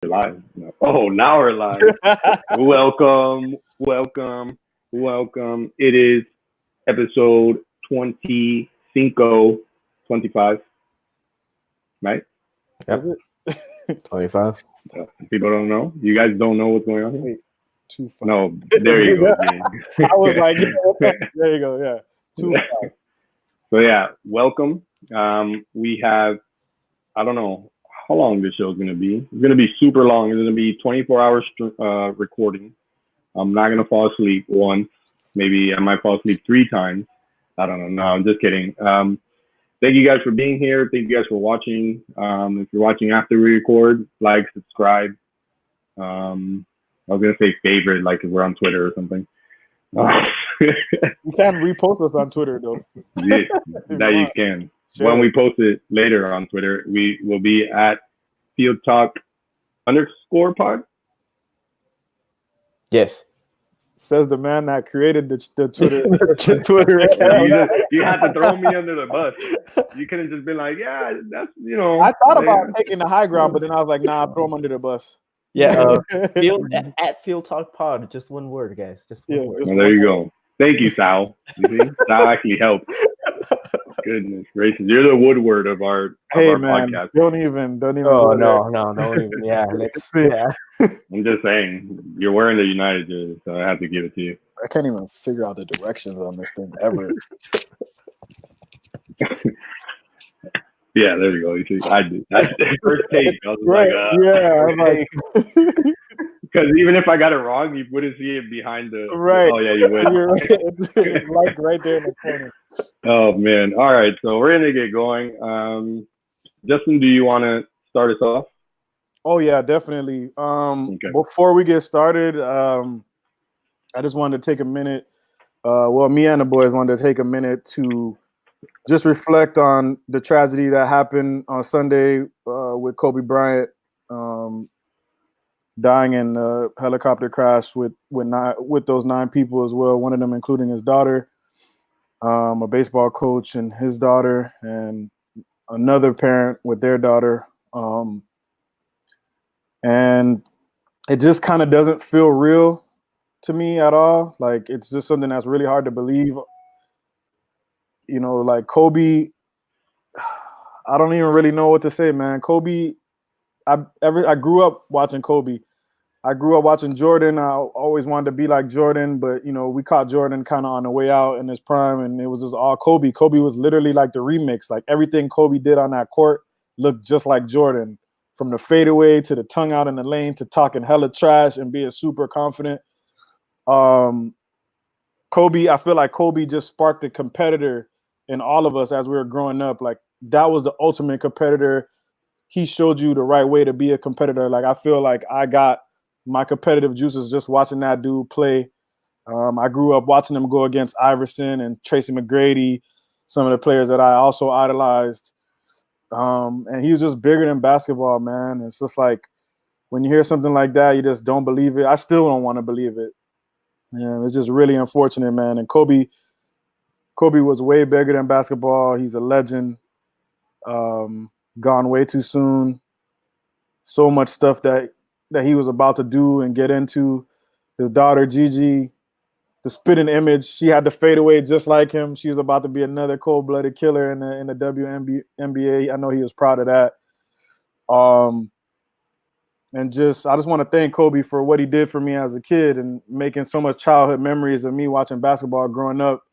Live. No. Oh, now we're live. welcome. It is episode 25, 25, right? Yep. 25. People don't know. You guys don't know what's going on here? Wait, 25. No, there you go. I was like, there you go. Yeah. 25. So yeah, welcome. We have, I don't know how long this show is going to be. It's going to be super long. It's going to be 24 hours recording. I'm not going to fall asleep once. Maybe I might fall asleep 3 times. I don't know. No, I'm just kidding. Thank you guys for being here. Thank you guys for watching. If you're watching after we record, like, subscribe. I was going to say favorite, like if we're on Twitter or something. You can repost us on Twitter, though. Yeah, that you can. Sure. When we post it later on Twitter, we will be at FieldTalk _pod. Yes. Says the man that created the Twitter account. You had to throw me under the bus. You couldn't just be like, yeah, that's, you know. I thought about taking the high ground, but then I was like, nah, throw him under the bus. Yeah, at FieldTalk Pod, just one word, guys. Just one word. Well, there you go. Thank you, Sal. You see? Sal actually helped. Goodness gracious. You're the Woodward of our podcast. Don't even. Oh, no, don't even. Yeah, let's see. Yeah. I'm just saying, you're wearing the United jersey, so I have to give it to you. I can't even figure out the directions on this thing ever. Yeah, there you go. You see, I did. That's the first take. I was right. I'm like, because even if I got it wrong, you wouldn't see it behind the. Right. Oh yeah, you would. It's like right there in the corner. Oh man! All right, so we're gonna get going. Justin, do you want to start us off? Oh yeah, definitely. Okay. Before we get started, I just wanted to take a minute. Me and the boys wanted to take a minute to just reflect on the tragedy that happened on Sunday with Kobe Bryant dying in a helicopter crash with those 9 people as well. One of them including his daughter, a baseball coach and his daughter, and another parent with their daughter. And it just kind of doesn't feel real to me at all. Like, it's just something that's really hard to believe. You know, like Kobe, I don't even really know what to say, man. Kobe, I grew up watching Kobe. I grew up watching Jordan. I always wanted to be like Jordan, but, you know, we caught Jordan kind of on the way out in his prime, and it was just all Kobe. Kobe was literally like the remix. Like, everything Kobe did on that court looked just like Jordan, from the fadeaway to the tongue out in the lane to talking hella trash and being super confident. Kobe, I feel like Kobe just sparked a competitor in all of us as we were growing up. Like, that was the ultimate competitor. He showed you the right way to be a competitor. Like, I feel like I got my competitive juices just watching that dude play. I grew up watching him go against Iverson and Tracy McGrady, some of the players that I also idolized. And he was just bigger than basketball, man. It's just like, when you hear something like that, you just don't believe it. I still don't want to believe it. Yeah, it's just really unfortunate, man. And Kobe was way bigger than basketball. He's a legend. Gone way too soon. So much stuff that he was about to do and get into. His daughter, Gigi, the spitting image, she had to fade away just like him. She was about to be another cold-blooded killer in the WNBA. I know he was proud of that. And I just want to thank Kobe for what he did for me as a kid and making so much childhood memories of me watching basketball growing up,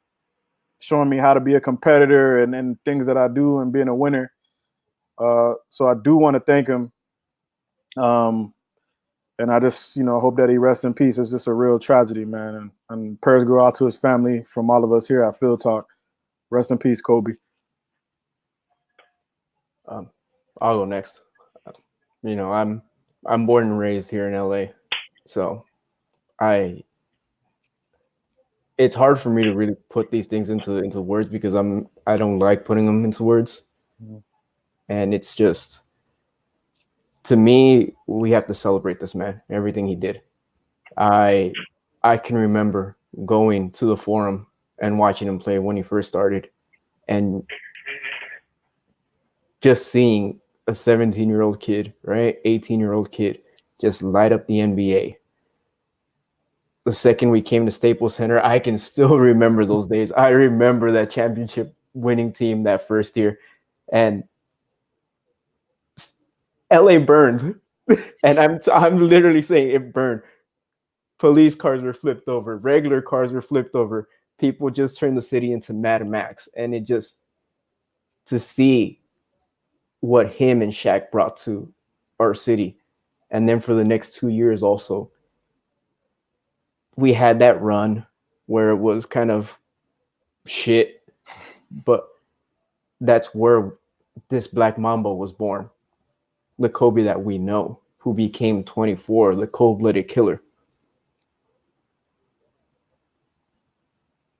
showing me how to be a competitor and things that I do and being a winner. So I do want to thank him. And I just, hope that he rests in peace. It's just a real tragedy, man. And prayers go out to his family from all of us here at FieldTalk. Rest in peace, Kobe. I'll go next. I'm born and raised here in LA, so it's hard for me to really put these things into words because I don't like putting them into words. Mm-hmm. And it's just, to me, we have to celebrate this man, everything he did. I can remember going to the Forum and watching him play when he first started, and just seeing a 17-year-old kid, right, 18-year-old kid just light up the NBA. The second we came to Staples Center, I can still remember those days. I remember that championship winning team that first year, and LA burned. And I'm literally saying it burned. Police cars were flipped over, regular cars were flipped over. People just turned the city into Mad Max, and it just to see what him and Shaq brought to our city. And then for the next 2 years also, we had that run where it was kind of shit, but that's where this Black Mamba was born. The Kobe that we know, who became 24, the cold-blooded killer.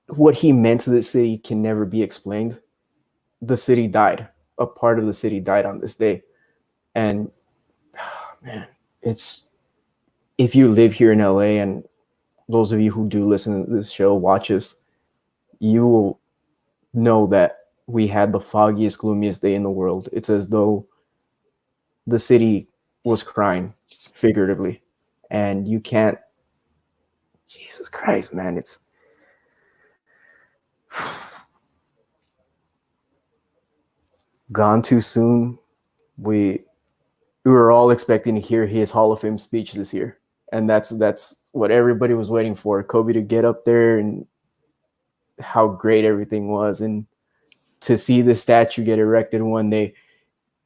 What he meant to the city can never be explained. The city died. A part of the city died on this day. And man, it's, if you live here in LA, and those of you who do listen to this show, watch us, you will know that we had the foggiest, gloomiest day in the world. It's as though the city was crying, figuratively. And you can't, Jesus Christ, man, it's gone too soon. We were all expecting to hear his Hall of Fame speech this year. And that's what everybody was waiting for. Kobe to get up there and how great everything was. And to see the statue get erected one day,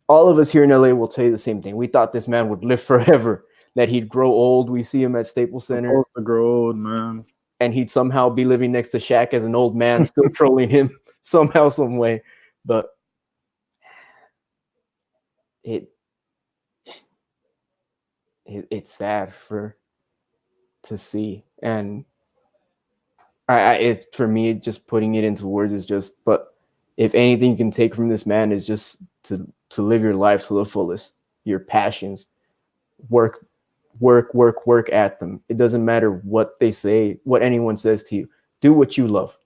all of us here in LA will tell you the same thing. We thought this man would live forever, that he'd grow old. We see him at Staples Center. Supposed to grow old, man. And he'd somehow be living next to Shaq as an old man, still trolling him somehow, some way. But it's sad to see. And for me, just putting it into words is just, but if anything you can take from this man is just to live your life to the fullest, your passions, work at them. It doesn't matter what they say, what anyone says to you. Do what you love.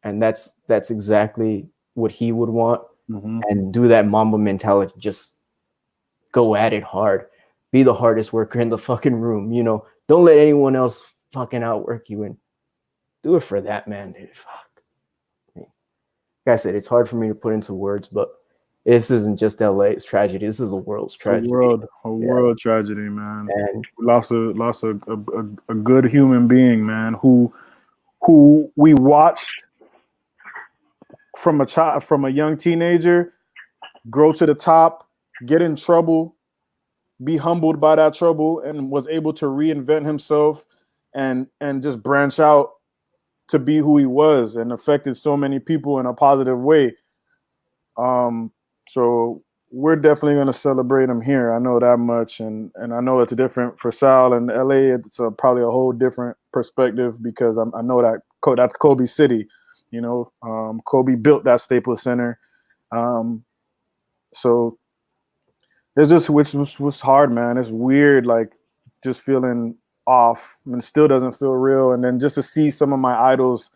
And that's exactly what he would want. Mm-hmm. And do that Mamba mentality. Just go at it hard. Be the hardest worker in the fucking room. You know, don't let anyone else fucking outwork you, and do it for that man, dude. Fuck. Like I said, it's hard for me to put into words, but this isn't just LA's tragedy. This is the world's tragedy. A world tragedy, man. And we lost a good human being, man, who we watched from a young teenager grow to the top, get in trouble, be humbled by that trouble, and was able to reinvent himself and just branch out to be who he was, and affected so many people in a positive way. So we're definitely going to celebrate him here. I know that much. And I know it's different for Sal and LA. It's probably a whole different perspective, because I know that that's Kobe City. You know, Kobe built that Staples Center. So it's just, which was hard, man. It's weird, like just feeling off, and still doesn't feel real. And then just to see some of my idols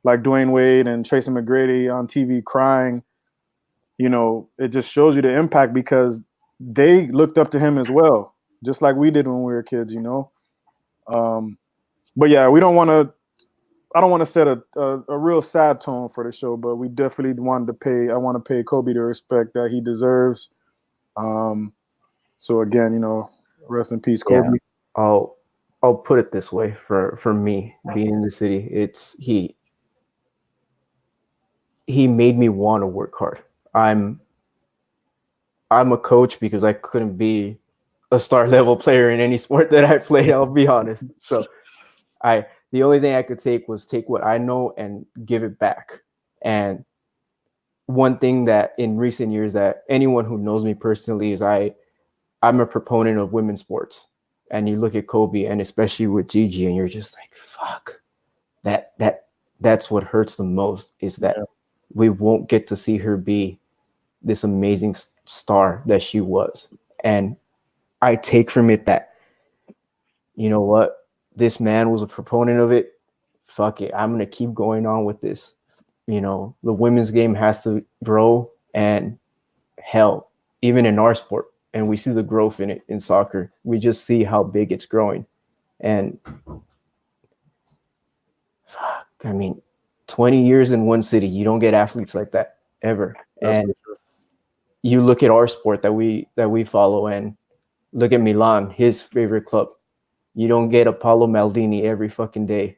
like Dwayne Wade and Tracy McGrady on TV crying, you know, it just shows you the impact, because they looked up to him as well, just like we did when we were kids, you know. But yeah, I don't want to set a real sad tone for the show, but we definitely want to pay Kobe the respect that he deserves. So again, you know, rest in peace, Kobe. Yeah, I'll put it this way, for me being in the city, it's he made me want to work hard. I'm a coach because I couldn't be a star level player in any sport that I played, I'll be honest. So the only thing I could take what I know and give it back. And one thing that in recent years that anyone who knows me personally is I'm a proponent of women's sports. And you look at Kobe, and especially with Gigi, and you're just like, fuck, that's what hurts the most, is that we won't get to see her be this amazing star that she was. And I take from it that, you know what, this man was a proponent of it. Fuck it, I'm going to keep going on with this. You know, the women's game has to grow, and hell, even in our sport, and we see the growth in it in soccer. We just see how big it's growing. And I mean, 20 years in one city, you don't get athletes like that ever. That's and you look at our sport that we follow, and look at Milan, his favorite club. You don't get a Paolo Maldini every fucking day.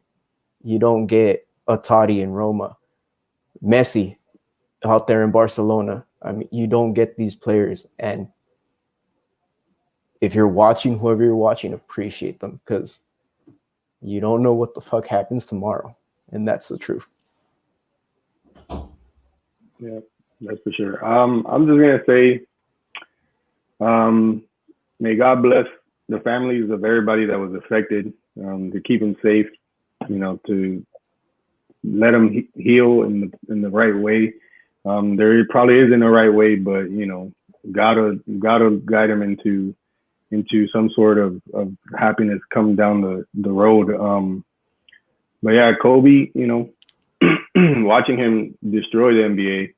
You don't get a Totti in Roma. Messi out there in Barcelona. I mean, you don't get these players. And if you're watching, whoever you're watching, appreciate them, because you don't know what the fuck happens tomorrow. And that's the truth. Yeah, that's for sure. I'm just gonna say, may God bless the families of everybody that was affected, to keep them safe, to let them heal in the right way. There probably isn't a right way, but gotta guide them into some sort of happiness come down the road. But yeah, Kobe, watching him destroy the NBA.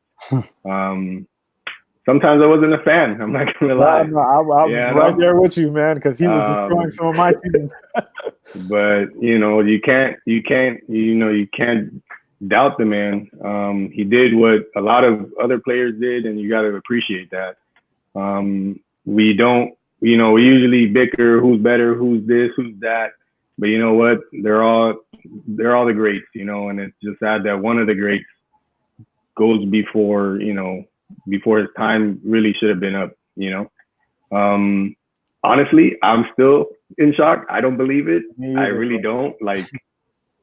Sometimes I wasn't a fan. I'm not gonna lie. No, I'm right there with you, man, because he was destroying some of my teams. But you can't doubt the man. He did what a lot of other players did, and you got to appreciate that. We don't, we usually bicker who's better, who's this, who's that. But you know what? They're all the greats, and it's just sad that one of the greats goes before his time really should have been up, Honestly, I'm still in shock. I don't believe it. I really don't,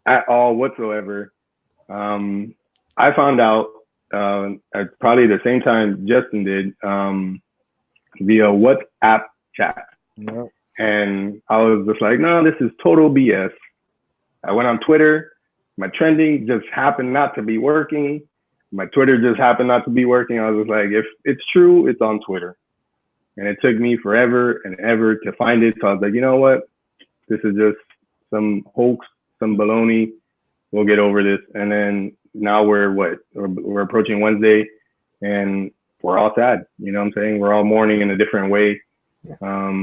at all whatsoever. I found out at probably the same time Justin did, via WhatsApp chat. Yep. And I was just like, no, this is total BS. I went on Twitter. My trending just happened not to be working. My Twitter just happened not to be working. I was just like, if it's true, it's on Twitter. And it took me forever and ever to find it. So I was like, you know what? This is just some hoax, some baloney. We'll get over this. And then now we're approaching Wednesday, and we're all sad. You know what I'm saying? We're all mourning in a different way. Yeah.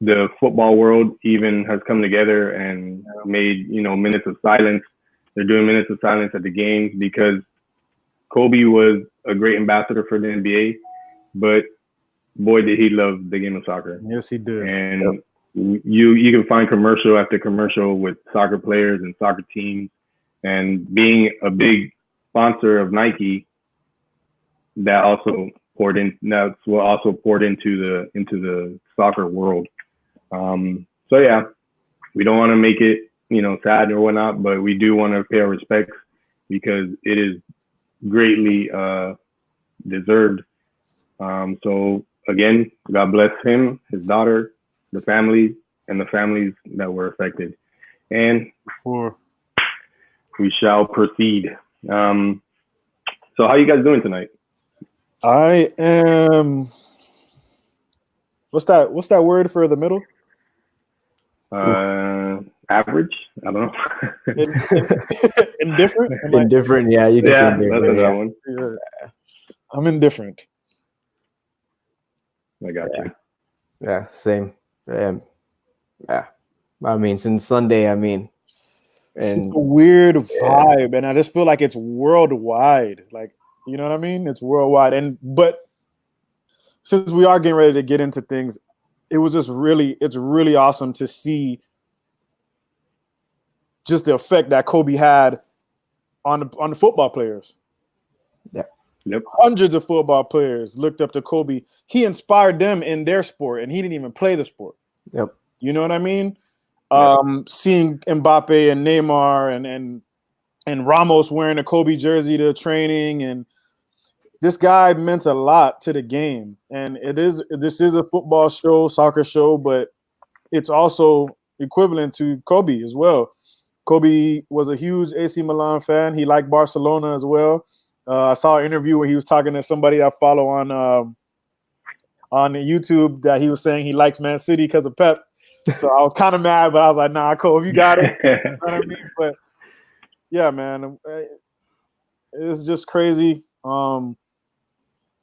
The football world even has come together and made, minutes of silence. They're doing minutes of silence at the games because Kobe was a great ambassador for the NBA, but boy, did he love the game of soccer. Yes, he did. And you can find commercial after commercial with soccer players and soccer teams, and being a big sponsor of Nike, that also poured in. That's what also poured into the soccer world. So yeah, we don't want to make it, sad or whatnot, but we do want to pay our respects because it is greatly deserved. So again, God bless him, his daughter, the family, and the families that were affected. And we shall proceed. So how you guys doing tonight? I am. What's that word for the middle? Average? I don't know. Indifferent? Indifferent, yeah. You can say indifferent, that's that one. Yeah. I'm indifferent. I got you. Yeah, same. Yeah. I mean, since Sunday, It's just a weird vibe, and I just feel like it's worldwide. Like, you know what I mean? It's worldwide. But since we are getting ready to get into things, it's really awesome to see just the effect that Kobe had on the football players. Yeah. Yep. Hundreds of football players looked up to Kobe. He inspired them in their sport, and he didn't even play the sport. Yep. You know what I mean? Yep. Seeing Mbappe and Neymar and Ramos wearing a Kobe jersey to training, and this guy meant a lot to the game. And this is a football show, soccer show, but it's also equivalent to Kobe as well. Kobe was a huge AC Milan fan. He liked Barcelona as well. I saw an interview where he was talking to somebody I follow on YouTube that he was saying he likes Man City because of Pep. So I was kind of mad, but I was like, nah, Kobe, you got it. You know what I mean? But yeah, man, it's just crazy.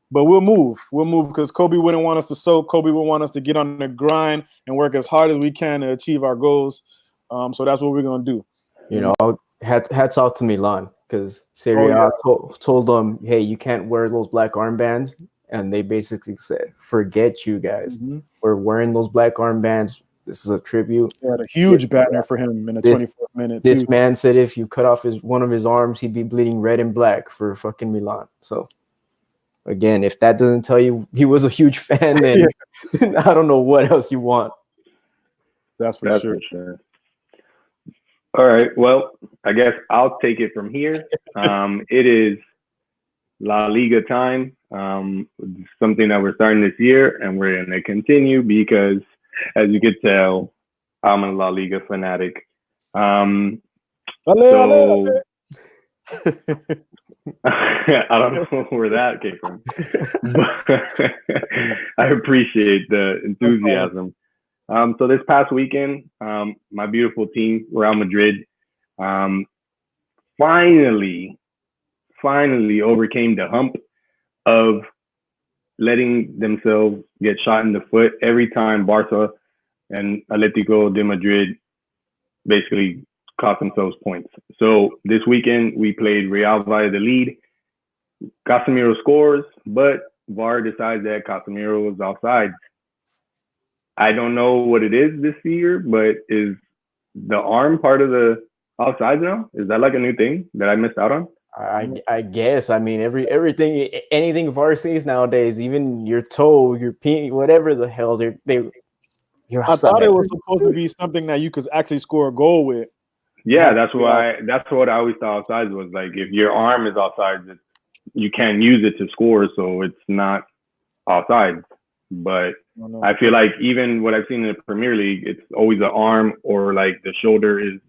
But we'll move. We'll move because Kobe wouldn't want us to soak. Kobe would want us to get on the grind and work as hard as we can to achieve our goals. So that's what we're gonna do. You know, hats off to Milan because Serie A told them, "Hey, you can't wear those black armbands," and they basically said, "Forget you guys. We're wearing those black armbands. This is a tribute." They had a huge banner for him in the 24th minute. This man said if you cut off one of his arms, he'd be bleeding red and black for fucking Milan. So, again, if that doesn't tell you he was a huge fan, then I don't know what else you want. That's for sure. All right. Well, I guess I'll take it from here. It is La Liga time. Something that we're starting this year, and we're going to continue because, as you could tell, I'm a La Liga fanatic. I don't know where that came from, but I appreciate the enthusiasm. So this past weekend, my beautiful team, Real Madrid, finally overcame the hump of letting themselves get shot in the foot every time Barca and Atletico de Madrid basically cost themselves points. So this weekend, we played Real Valladolid. Casemiro scores, but VAR decides that Casemiro was offside. I don't know what it is this year, but is the arm part of the offside now? Is that like a new thing that I missed out on? I guess. I mean, anything VAR sees nowadays, even your toe, your pee, whatever the hell I thought it was supposed to be something that you could actually score a goal with. Yeah, that's what I always thought offsides was. Like, if your arm is offsides, you can't use it to score, so it's not offsides. But I feel like even what I've seen in the Premier League, it's always the arm or like the shoulder is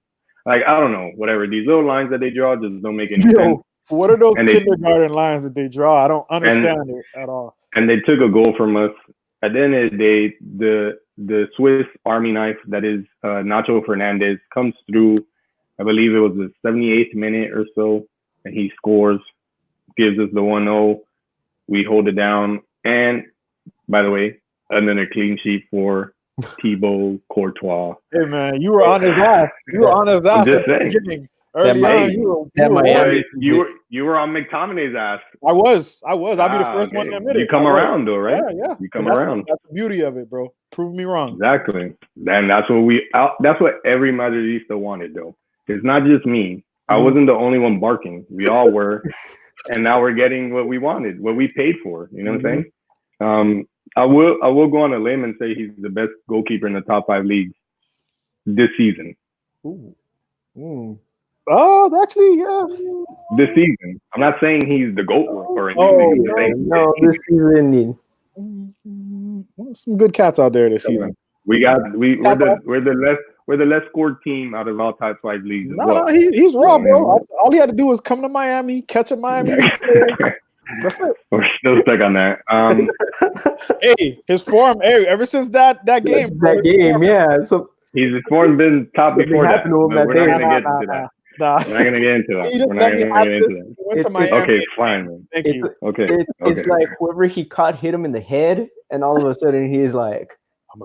like, I don't know, whatever. These little lines that they draw just don't make any sense. What are those kindergarten lines that they draw? I don't understand it at all. And they took a goal from us. At the end of the day, the Swiss Army knife that is Nacho Fernandez comes through. I believe it was the 78th minute or so, and he scores, gives us the 1-0. We hold it down. And, by the way, another clean sheet for Thibaut Courtois. Hey, man, you were on his ass. You were on his ass at the beginning. Early on, you were on McTominay's ass. I was. I'll be the first one to admit it. You come around, though, right? Yeah. You come around. That's the beauty of it, bro. Prove me wrong. Exactly. And that's what every Madridista wanted, though. It's not just me. I wasn't the only one barking. We all were. And now we're getting what we wanted, what we paid for. You know what I'm saying? I will go on a limb and say he's the best goalkeeper in the top 5 leagues this season. Oh, actually, yeah. This season. I'm not saying he's the GOAT or anything. No, this season. Some good cats out there this season. We're the less scored team out of all top 5 leagues. No, he's raw, bro. All he had to do was come to Miami, catch a Miami. That's it. We're still stuck on that. Hey, his form, ever since that game. That game, yeah. So his form's been top before that. We're not going to get into that. Nah. We're not going to get into that. We're not going to get into that. Okay, fine, man. Thank you. Okay. It's like whoever he caught hit him in the head, and all of a sudden he's like,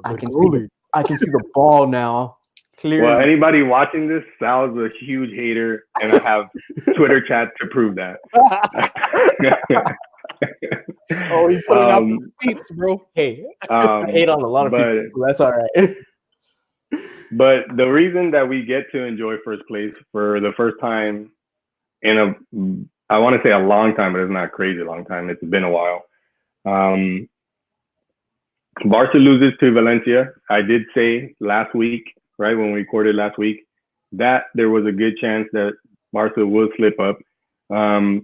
I can see the ball now. Clearly. Well, anybody watching this, Sal's a huge hater, and I have Twitter chat to prove that. Oh, he's putting out the seats, bro. Hey, I hate on a lot of people, so that's all right. But the reason that we get to enjoy first place for the first time in I want to say a long time, but it's not a crazy long time. It's been a while. Barca loses to Valencia. I did say last week, right, when we recorded last week, that there was a good chance that Barca will slip up. A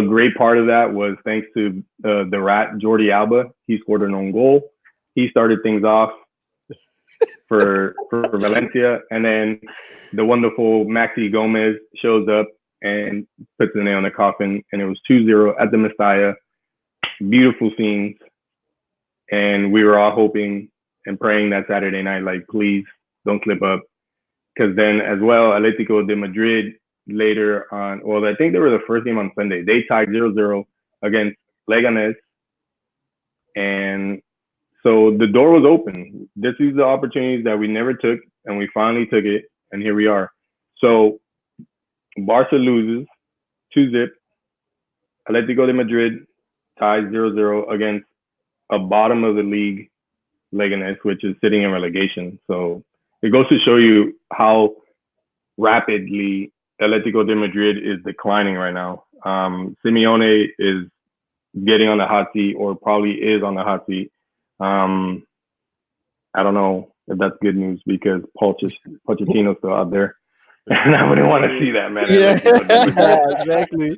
great part of that was thanks to the rat, Jordi Alba. He scored an own goal. He started things off for Valencia. And then the wonderful Maxi Gomez shows up and puts the nail in the coffin. And it was 2-0 at the Mestalla. Beautiful scenes. And we were all hoping and praying that Saturday night, like, please don't slip up. Because then as well, Atletico de Madrid later on, well, I think they were the first game on Sunday. They tied 0-0 against Leganes, And so the door was open. This is the opportunities that we never took, and we finally took it, and here we are. So Barca loses 2-0. Atletico de Madrid ties 0-0 against a bottom of the league Leganes, which is sitting in relegation. So it goes to show you how rapidly Atletico de Madrid is declining right now. Simeone is getting on the hot seat, or probably is on the hot seat. I don't know if that's good news, because Pochettino's still out there. And I wouldn't want to see that, man. Yeah, exactly.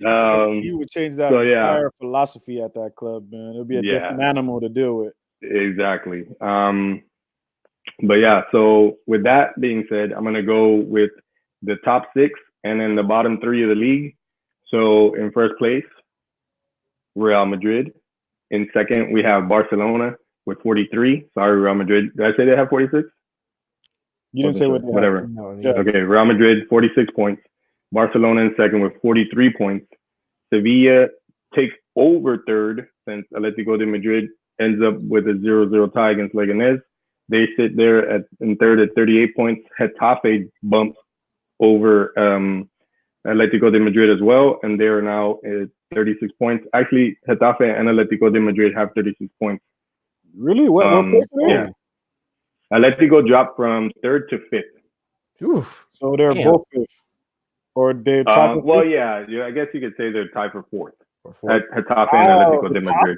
He would change that entire philosophy at that club, man. It would be a different animal to deal with. Exactly. But yeah, so with that being said, I'm going to go with the top 6 and then the bottom 3 of the league. So in first place, Real Madrid. In second, we have Barcelona with 43. Sorry, Real Madrid. Did I say they have 46? You didn't say what they whatever. have. No, yeah. Okay, Real Madrid, 46 points. Barcelona in second with 43 points. Sevilla takes over third, since Atletico de Madrid ends up with a 0-0 tie against Leganes. They sit there in third at 38 points. Getafe bumps over Atletico de Madrid as well, and they are now at 36 points. Actually, Getafe and Atletico de Madrid have 36 points. Really? What place are they? Yeah. Atletico dropped from third to fifth. Oof. So they're both fifth, or they're tied for well, fifth? yeah, I guess you could say they're tied for fourth. Getafe and Atletico de Madrid.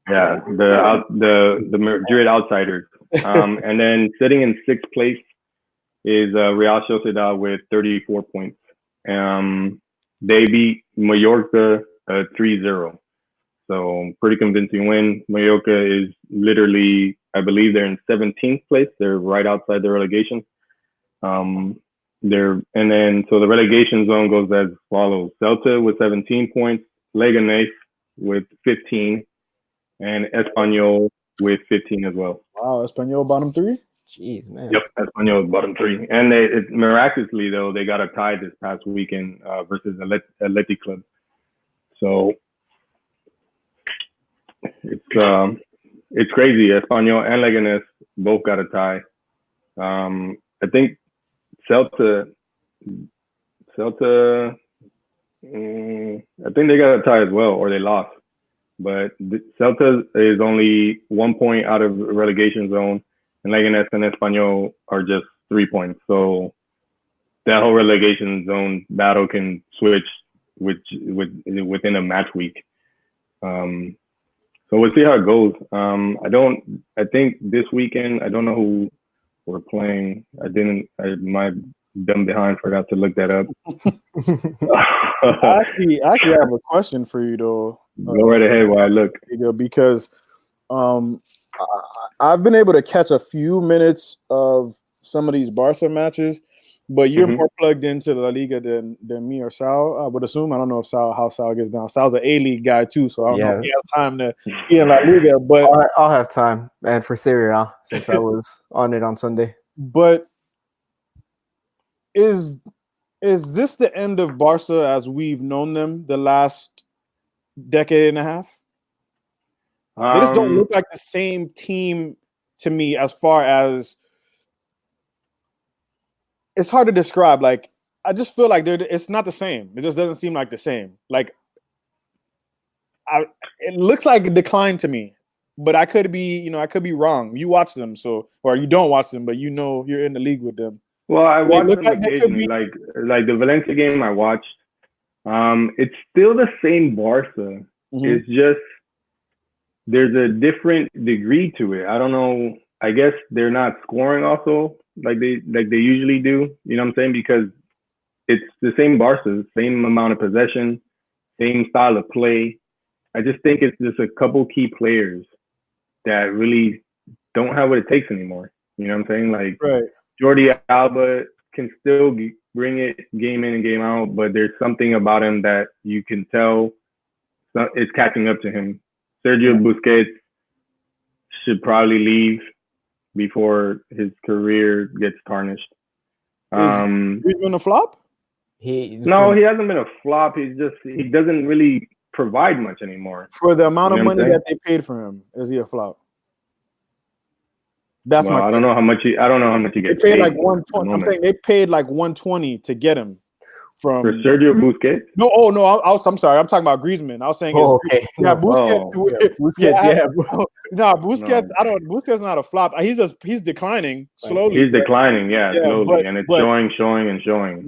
Yeah, the Madrid outsiders. And then sitting in sixth place is Real Sociedad with 34 points. They beat Mallorca 3-0. So pretty convincing win. Mallorca is literally, I believe they're in 17th place. They're right outside the relegation. So the relegation zone goes as follows: Celta with 17 points, Leganes with 15, and Espanyol with 15 as well. Wow, Espanyol bottom 3? Jeez, man. Yep, Espanyol bottom 3. And miraculously, though, they got a tie this past weekend versus Atletico. So it's crazy. Espanyol and Leganes both got a tie. I think Celta, I think they got a tie as well, or they lost. But Celta is only 1 point out of relegation zone, and Leganes and Espanyol are just 3 points. So that whole relegation zone battle can switch within a match week. So we'll see how it goes. I think this weekend, I don't know who we're playing. My dumb behind forgot to look that up. I actually have a question for you, though. Go right ahead while I look. Because I've been able to catch a few minutes of some of these Barca matches, but you're more plugged into La Liga than me or Sal, I would assume. I don't know how Sal gets down. Sal's an A-League guy too, so I don't know if he has time to be in La Liga. But I'll have time, and for Serie A, since I was on it on Sunday. But is this the end of Barca as we've known them the last decade and a half? They just don't look like the same team to me, as far as it's hard to describe. Like, I just feel like it's not the same. It just doesn't seem like the same. Like, it looks like a decline to me, but I could be wrong. You watch them, or you don't watch them, but you're in the league with them. Well, I watched them occasionally, like the Valencia game I watched. It's still the same Barca. It's just there's a different degree to it. I don't know. I guess they're not scoring also like they usually do. You know what I'm saying? Because it's the same Barca, same amount of possession, same style of play. I just think it's just a couple key players that really don't have what it takes anymore. You know what I'm saying? Like, right. Jordi Alba can still bring it game in and game out, but there's something about him that you can tell is catching up to him. Sergio Busquets should probably leave before his career gets tarnished. He's been a flop? No, he hasn't been a flop. He doesn't really provide much anymore. For the amount You of know what I'm money saying? that they paid for him, is he a flop? That's Well, my. I don't know how much he They gets paid paid like for at the 120. I'm moment. saying they paid like 120 to get him For from. Sergio Busquets. No, I'm sorry. I'm talking about Griezmann. I was saying, Oh, okay. yeah, No. Busquets. Oh, Busquets, yeah, bro. No, Busquets. No. Busquets not a flop. He's declining slowly. He's declining, yeah, slowly, and it's but showing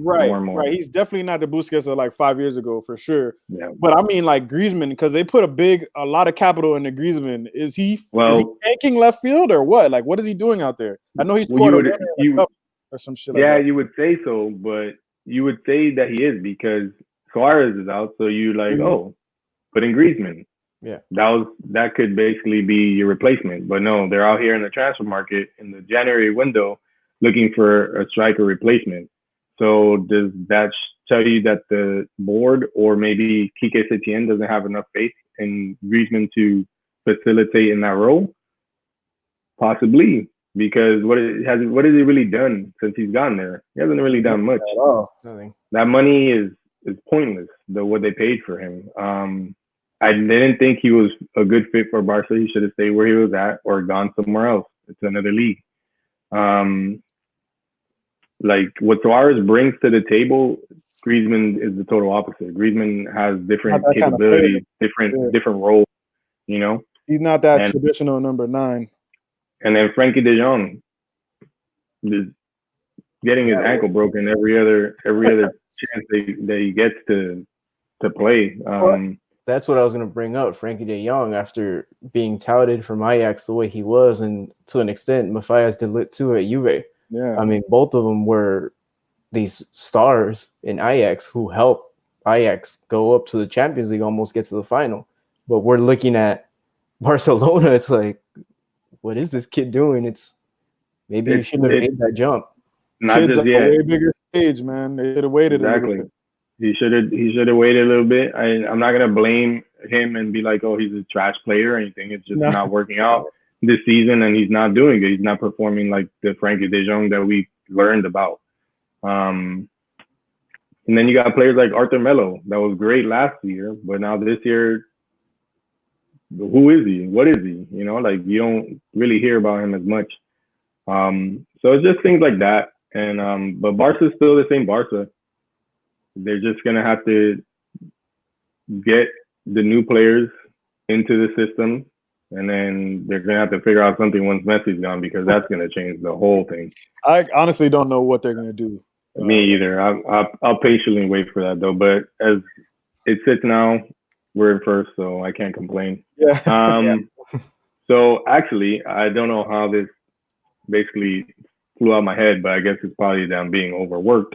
more and more. right. He's definitely not the Busquets of like 5 years ago for sure. Yeah. But I mean, like Griezmann, because they put a lot of capital into Griezmann. Is he tanking left field or what? Like, what is he doing out there? I know he scored a winner in the cup or some shit like that. Yeah, you would say so, but you would say that he is because Suarez is out, so you like, put in Griezmann. Yeah, that could basically be your replacement. But no, they're out here in the transfer market in the January window looking for a striker replacement. So does that tell you that the board or maybe Quique Setien doesn't have enough faith in Griezmann to facilitate in that role? Possibly, because what has he really done since he's gone there? He hasn't really done much at all. nothing. That money is pointless. What they paid for him. I didn't think he was a good fit for Barca. He should have stayed where he was at or gone somewhere else. It's another league. Like what Suarez brings to the table, Griezmann is the total opposite. Griezmann has different capabilities, different roles. You know, he's not that traditional number 9. And then Frankie De Jong is getting his ankle broken every other chance that he gets to play. That's what I was going to bring up. Frankie De Jong, after being touted from Ajax the way he was, and to an extent, Matthias de Ligt too at Juve. Yeah, I mean, both of them were these stars in Ajax who helped Ajax go up to the Champions League, almost get to the final. But we're looking at Barcelona. It's like, what is this kid doing? Maybe you shouldn't have made that jump. Kids on a way bigger stage, man. They should have waited a little bit. He should have waited a little bit. I'm not gonna blame him and be like, oh, he's a trash player or anything. It's just not working out this season, and he's not doing it. He's not performing like the Frankie De Jong that we learned about. And then you got players like Arthur Melo that was great last year, but now this year, who is he? What is he? You know, like you don't really hear about him as much. So it's just things like that. And but Barca's still the same Barca. They're just gonna have to get the new players into the system, and then they're gonna have to figure out something once Messi's gone, because that's gonna change the whole thing. I honestly don't know what they're gonna do. Me either. I'll patiently wait for that though. But as it sits now, we're in first, so I can't complain. Yeah. So actually, I don't know how this basically flew out of my head, but I guess it's probably that I'm being overworked.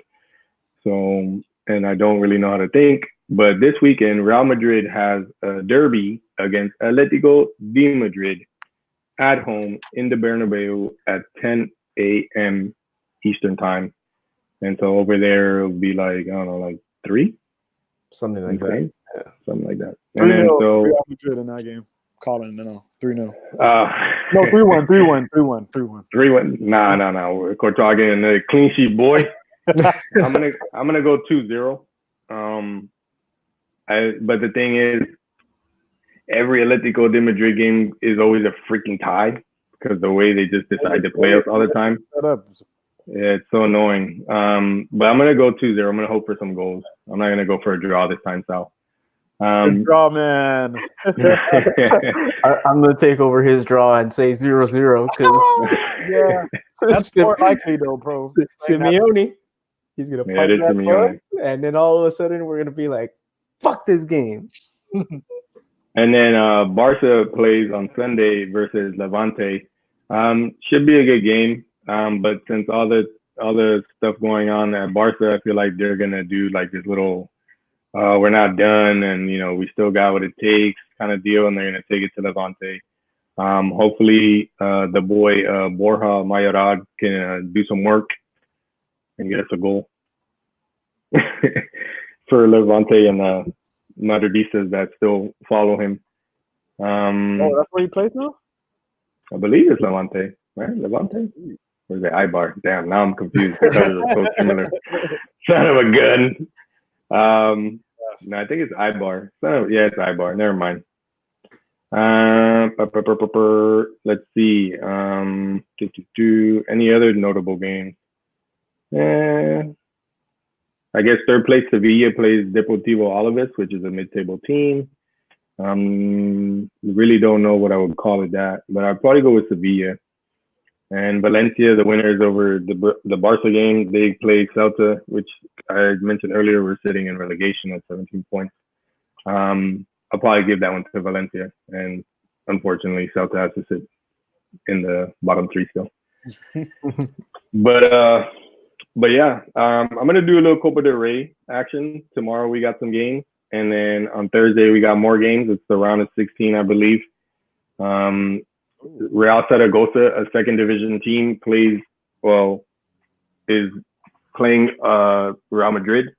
So, and I don't really know how to think. But this weekend, Real Madrid has a derby against Atletico de Madrid at home in the Bernabeu at 10 a.m. Eastern time. And so over there, it'll be like, I don't know, like 3? Something like that. Yeah, something like that. 3-0 Real Madrid in that game. Calling, 3-0. No, 3-1. 3-1. Nah. We're talking a clean sheet, boy. I'm gonna go 2-0. But the thing is, every Atletico de Madrid game is always a freaking tie because the way they just decide to play us all the time. Yeah, it's so annoying. But I'm gonna go 2-0. I'm gonna hope for some goals. I'm not gonna go for a draw this time, Sal. Draw, man. I'm gonna take over his draw and say 0-0 because yeah, that's more likely though, bro. Simeone, he's gonna punch that ball, and then all of a sudden we're gonna be like, "Fuck this game." And then Barca plays on Sunday versus Levante. Should be a good game. But since all the stuff going on at Barca, I feel like they're gonna do like this little we're not done, and we still got what it takes kind of deal, and they're gonna take it to Levante. Hopefully the boy Borja Mayoral can do some work and get us a goal for Levante and Madridistas that still follow him. That's where he plays now? I believe it's Levante, right? Levante? Or is it Ibar? Damn, now I'm confused because they're so similar. Son of a gun. No, I think it's Ibar. So, yeah, it's Ibar. Never mind. Let's see. Any other notable games? I guess third place Sevilla plays Deportivo Alaves, which is a mid-table team. Really don't know what I would call it that, but I'd probably go with Sevilla. And Valencia, the winners over the Barca game, they play Celta, which I mentioned earlier. We're sitting in relegation at 17 points. I'll probably give that one to Valencia, and unfortunately, Celta has to sit in the bottom three still. But yeah, I'm gonna do a little Copa del Rey action tomorrow. We got some games, and then on Thursday we got more games. It's the round of 16, I believe. Real Zaragoza, a second division team, is playing Real Madrid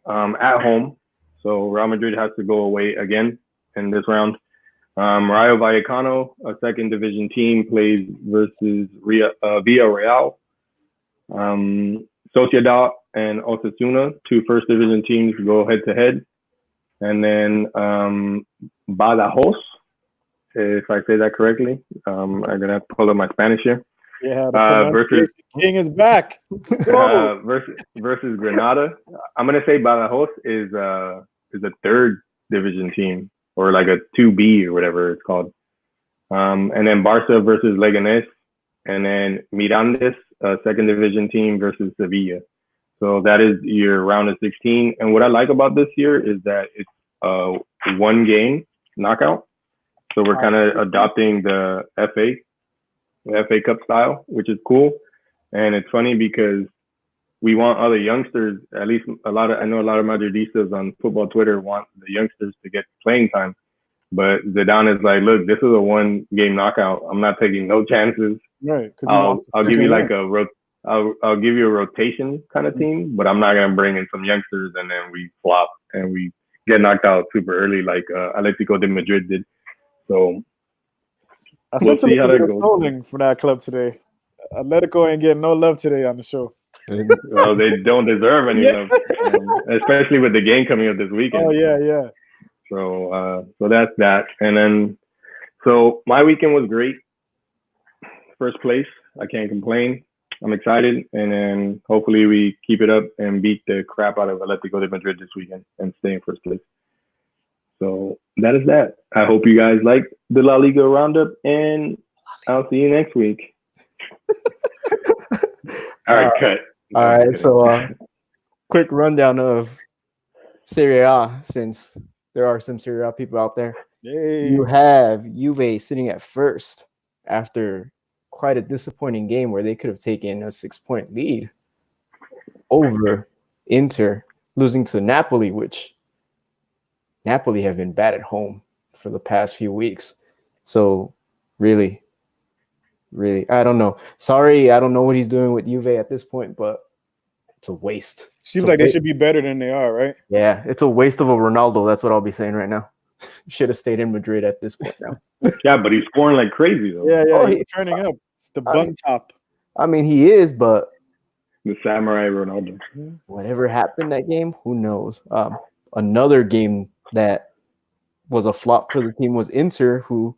at home. So Real Madrid has to go away again in this round. Rayo Vallecano, a second division team, plays versus Villarreal. Sociedad and Osasuna, two first division teams, go head to head. And then Badajoz, if I say that correctly, I'm gonna have to pull up my Spanish here. Yeah, versus King is back. Versus Granada. I'm gonna say Badajoz is a third division team, or like a 2B or whatever it's called. And then Barca versus Leganes, and then Mirandes, a second division team, versus Sevilla. So that is your round of 16. And what I like about this year is that it's a one game knockout. So we're kind of adopting the FA Cup style, which is cool. And it's funny because we want other youngsters, at least I know a lot of Madridistas on football Twitter want the youngsters to get playing time. But Zidane is like, look, this is a one game knockout. I'm not taking no chances. Right. I'll give you like I'll give you a rotation kind of team, but I'm not gonna bring in some youngsters and then we flop and we get knocked out super early like Atletico de Madrid did. So I sent a little bit of trolling for that club today. Atletico ain't getting no love today on the show. Well, they don't deserve any love, especially with the game coming up this weekend. Oh yeah. So that's that. And then so my weekend was great. First place, I can't complain. I'm excited, and then hopefully we keep it up and beat the crap out of Atletico de Madrid this weekend and stay in first place. So that is that. I hope you guys like the La Liga roundup, and I'll see you next week. All right, cut. All right, so quick rundown of Serie A, since there are some Serie A people out there. Hey. You have Juve sitting at first after quite a disappointing game where they could have taken a 6-point lead over Inter, losing to Napoli, which Napoli have been bad at home for the past few weeks. So really, I don't know. Sorry, I don't know what he's doing with Juve at this point, but it's a waste. Seems like they should be better than they are, right? Yeah, it's a waste of a Ronaldo. That's what I'll be saying right now. Should have stayed in Madrid at this point now. Yeah, but he's scoring like crazy though. Yeah, he's turning up. It's the bun top. I mean, he is, but the Samurai Ronaldo. Whatever happened that game, who knows? Another game that was a flop for the team was Inter, who,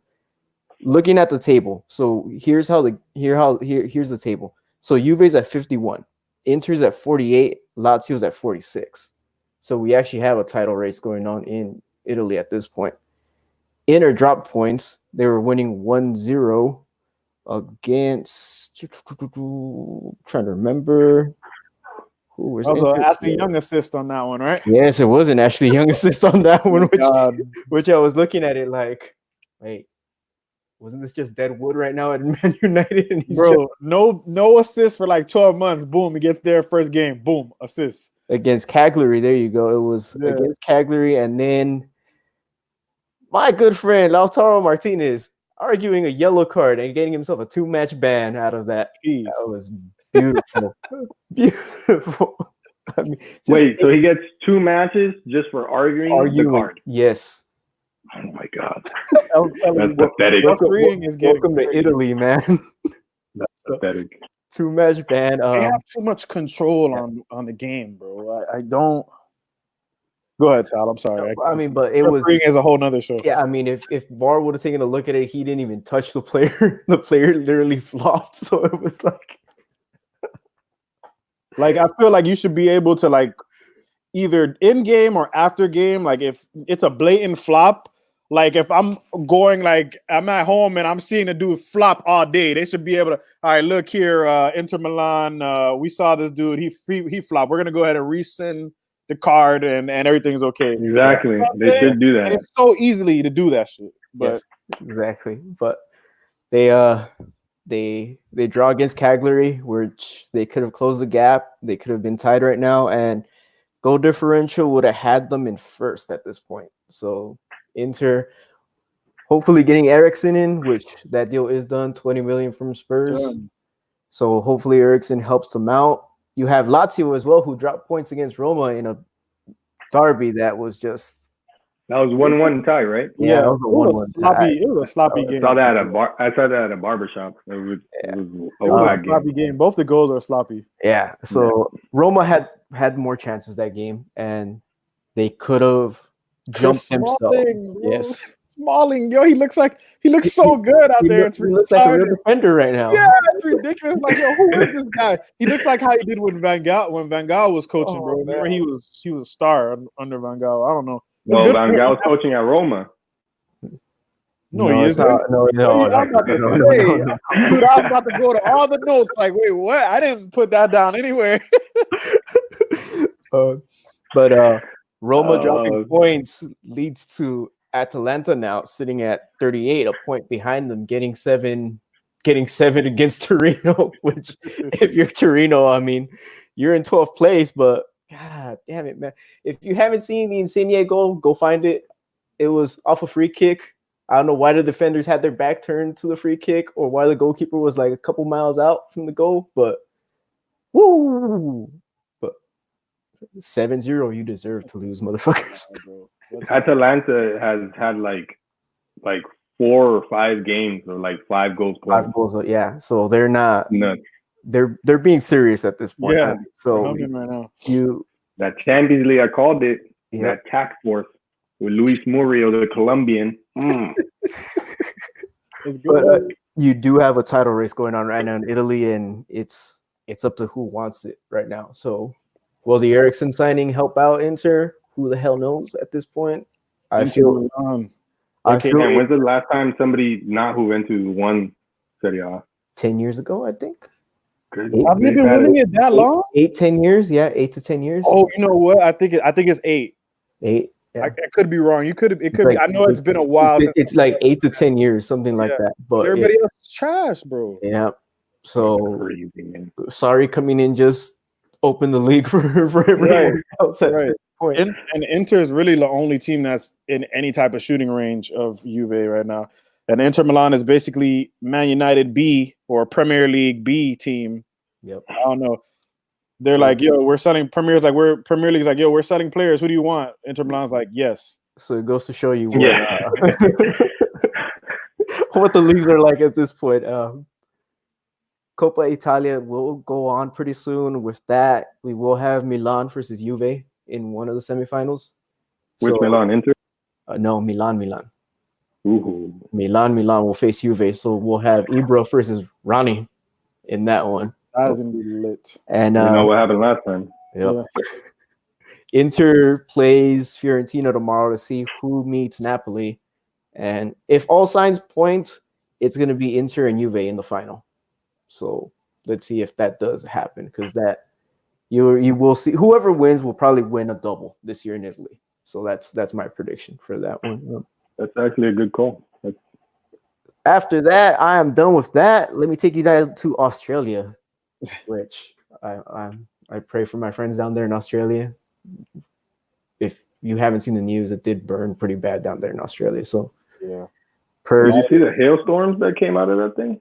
looking at the table. So here's the table. So Juve's at 51, Inter's at 48, Lazio's at 46. So we actually have a title race going on in Italy at this point. Inter dropped points. They were winning 1-0 against, trying to remember who was Ashley Young assist on that one, right? Yes, it was an Ashley Young assist on that one, which I was looking at it like, wait, wasn't this just dead wood right now at Man United? And no assist for like 12 months. Boom, he gets there first game. Boom, assist against Cagliari. There you go. It was against Cagliari, and then my good friend Lautaro Martinez arguing a yellow card and getting himself a 2-match ban out of that. Jeez. That was beautiful. Beautiful. I mean, wait, so he gets 2 matches just for arguing the card? Yes. Oh my God. That's pathetic. Welcome to Italy, man. That's pathetic. 2-match ban. They have too much control on the game, bro. I don't. Go ahead, Tal. I'm sorry. I mean, but it was refereeing is a whole nother show. Yeah, I mean, if VAR would have taken a look at it, he didn't even touch the player. The player literally flopped. So it was like I feel like you should be able to like either in game or after game. Like if it's a blatant flop, like if I'm going like I'm at home and I'm seeing a dude flop all day, they should be able to. All right, look here, Inter Milan. We saw this dude. He flopped. We're gonna go ahead and resend the card and everything's okay. Exactly. You know they should do that. And it's so easily to do that shit. But yes, exactly. But they draw against Cagliari, which they could have closed the gap. They could have been tied right now, and goal differential would have had them in first at this point. So Inter hopefully getting Eriksen in, which that deal is done, 20 million from Spurs. Done. So hopefully Eriksen helps them out. You have Lazio as well, who dropped points against Roma in a derby that was just. That was 1-1 tie, right? Yeah, that was a 1-1 tie. It was a sloppy game. I saw that at a barbershop. It was a sloppy game. Both the goals are sloppy. Yeah. So Roma had more chances that game, and they could have jumped themselves. Yes. Smalling, yo, he looks so good out there. He looks like a real defender right now. Yeah, it's ridiculous. Like, yo, who is this guy? He looks like how he did when Van Gaal was coaching, bro. Remember, he was a star under Van Gaal. I don't know. Well, Van Gaal was coaching at Roma. No, he is not. No. Dude, I was about to go to all the notes. Like, wait, what? I didn't put that down anywhere. But Roma dropping points leads to Atalanta now sitting at 38, a point behind them, getting seven against Torino. Which, if you're Torino, I mean, you're in 12th place. But God damn it, man! If you haven't seen the Insigne goal, go find it. It was off a free kick. I don't know why the defenders had their back turned to the free kick, or why the goalkeeper was like a couple miles out from the goal. But woo! But 7-0, you deserve to lose, motherfuckers. Atalanta has had like 4 or 5 games or like 5 goals. 5 goals, yeah. So they're not. Nuts. They're being serious at this point. Yeah. So right now. That Champions League, I called it. Yeah. That task force with Luis Murillo, the Colombian. But you do have a title race going on right now in Italy, and it's up to who wants it right now. So will the Eriksen signing help out Inter? Who the hell knows at this point? When's the last time somebody not Juventus won Serie A? 10 years ago, I think. Have you been winning it that long? 10 years. Yeah, 8 to 10 years. Oh, you know what? I think it's 8. 8. Yeah. I could be wrong. It could be. I know it's been a while. It's like 8 to 10 years, something like that. But everybody else is trash, bro. Yeah. So sorry, coming in just open the league for everyone else at this point. And Inter is really the only team that's in any type of shooting range of Juve right now. And Inter Milan is basically Man United B or Premier League B team. Yep. I don't know. They're like, yo, we're selling Premier League's like, yo, we're selling players. Who do you want? Inter Milan's like, yes. So it goes to show you what the leagues are like at this point. Copa Italia will go on pretty soon. With that, we will have Milan versus Juve in one of the semifinals. Which Milan? Inter? No, Milan. Ooh. Milan will face Juve. So we'll have Ibra versus Ronnie in that one. That's gonna be lit. And you know what happened last time. Yep. Yeah. Inter plays Fiorentina tomorrow to see who meets Napoli. And if all signs point, it's going to be Inter and Juve in the final. So let's see if that does happen, because that you will see whoever wins will probably win a double this year in Italy. So that's my prediction for that one. That's actually a good call. After that, I am done with that. Let me take you guys to Australia, which I pray for my friends down there in Australia. If you haven't seen the news, it did burn pretty bad down there in Australia. So yeah. Did you see the hailstorms that came out of that thing?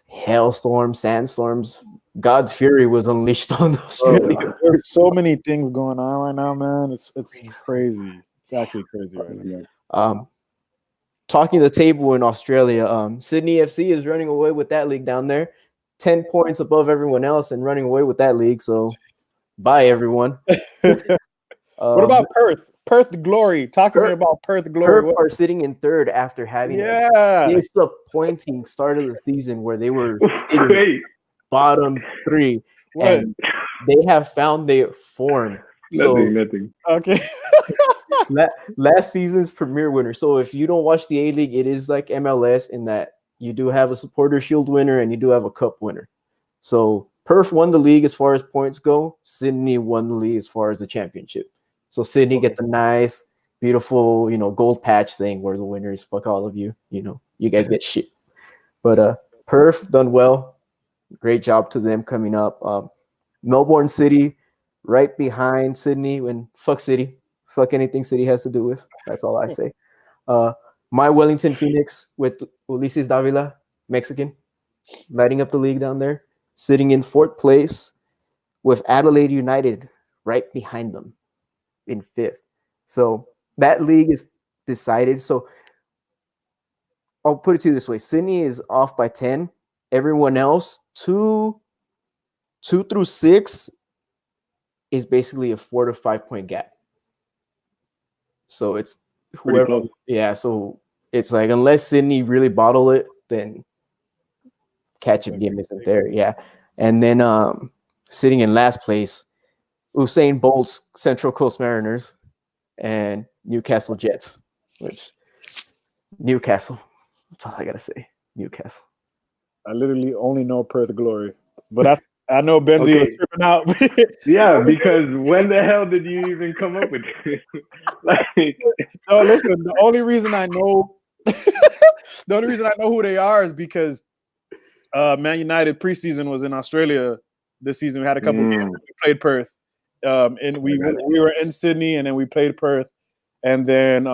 Hailstorms, sandstorms. God's fury was unleashed on Australia. There's so many things going on right now, man. It's crazy. It's actually crazy right now. Talking the table in Australia, Sydney FC is running away with that league down there, 10 points above everyone else and running away with that league. So bye, everyone. What about Perth? Perth Glory. Talk to me about Perth Glory. Perth are sitting in in after having a disappointing start of the season where they were sitting bottom 3. What? And they have found their form. Nothing. Okay. Last season's premier winner. So if you don't watch the A-League, it is like MLS in that you do have a supporter shield winner and you do have a cup winner. So Perth won the league as far as points go. Sydney won the league as far as the championship. So Sydney get the nice, beautiful, gold patch thing where the winner is fuck all of you. You guys get shit. But Perth done well. Great job to them coming up. Melbourne City right behind Sydney. When fuck City. Fuck anything City has to do with. That's all I say. My Wellington Phoenix with Ulises Davila, Mexican, lighting up the league down there. Sitting in 4th place with Adelaide United right behind them in 5th. So that league is decided. So I'll put it to you this way. Sydney is off by 10. Everyone else, 2 through 6 is basically a 4 to 5 point gap. So it's whoever. Yeah, so it's like unless Sydney really bottle it, then catch-up game isn't there. Yeah. And then sitting in last place, Usain Bolt's Central Coast Mariners and Newcastle Jets, which Newcastle. That's all I gotta say. Newcastle. I literally only know Perth Glory, but I know Benzie was tripping out. Yeah, because when the hell did you even come up with this? No, listen. The only reason I know who they are is because Man United preseason was in Australia this season. We had a couple games. We played Perth, and we were in Sydney, and then we played Perth. And then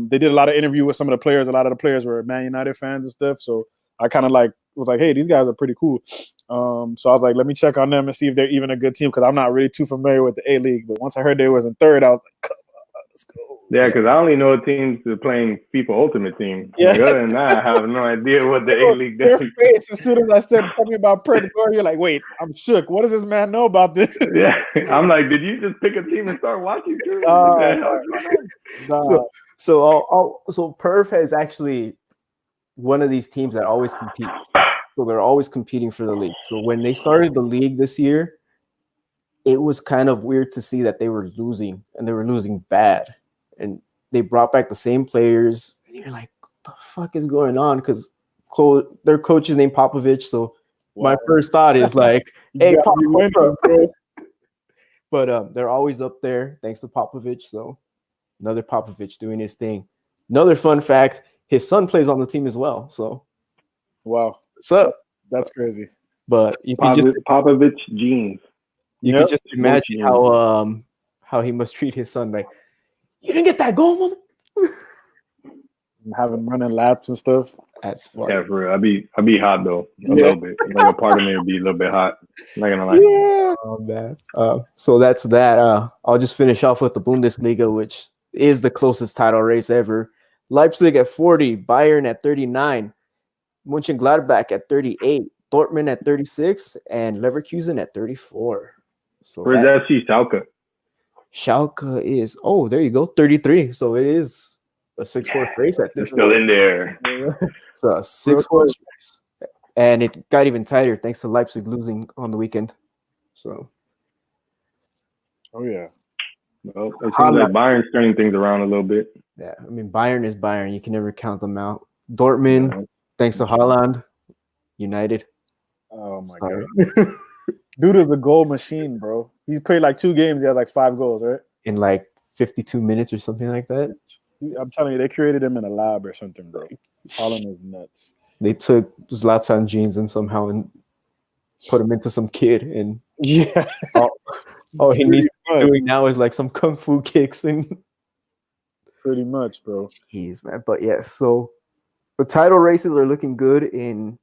they did a lot of interview with some of the players. A lot of the players were Man United fans and stuff. So I kind of was like, hey, these guys are pretty cool. So I was like, let me check on them and see if they're even a good team because I'm not really too familiar with the A-League. But once I heard they was in 3rd, I was like, come on, let's go. Yeah, because I only know teams that are playing FIFA Ultimate Team. Yeah. Like, other than that, I have no idea what the A-League does. Your face, as soon as I said, tell me about Perth Glory, you're like, wait, I'm shook. What does this man know about this? Yeah, I'm like, did you just pick a team and start watching? So Perth is actually one of these teams that always compete. So they're always competing for the league. So when they started the league this year, it was kind of weird to see that they were losing, and they were losing bad. And they brought back the same players. And you're like, what the fuck is going on? Because their coach is named Popovich. So my first thought is like, hey, Popovich. But they're always up there thanks to Popovich. So another Popovich doing his thing. Another fun fact, his son plays on the team as well. So wow. What's up? That's crazy. But you can just Popovich genes. You can just imagine how he must treat his son. Like, you didn't get that goal, mother. Have him running laps and stuff. That's funny. Yeah, for real. I'd be hot though. A little bit. Like a part of me would be a little bit hot. I'm not gonna lie. Yeah. Oh man. So that's that. I'll just finish off with the Bundesliga, which is the closest title race ever. Leipzig at 40, Bayern at 39, Mönchengladbach at 38, Dortmund at 36, and Leverkusen at 34. So where's FC Schalke? Schalke is there you go, 33. So it is a 6-4 race at this. It's still in there. So a 6-4 race, and it got even tighter thanks to Leipzig losing on the weekend. So, yeah. Well, it seems like Bayern's turning things around a little bit. Yeah, I mean Bayern is Bayern. You can never count them out. Dortmund, thanks to Haaland, United. Oh my god. Dude is a goal machine, bro. He's played like 2 games. He has like 5 goals, right? In like 52 minutes or something like that. I'm telling you, they created him in a lab or something, bro. Haaland is nuts. They took Zlatan genes and somehow put him into some kid. And yeah. All he needs to be doing now is like some kung fu kicks. And pretty much, bro. Jeez, man. But yes, so the title races are looking good in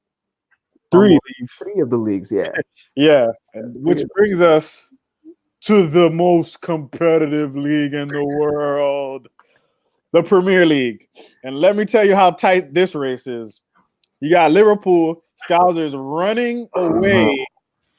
3 leagues. 3 of the leagues, yeah. Yeah, which brings us to the most competitive league in the world, the Premier League. And let me tell you how tight this race is. You got Liverpool, Scousers running away,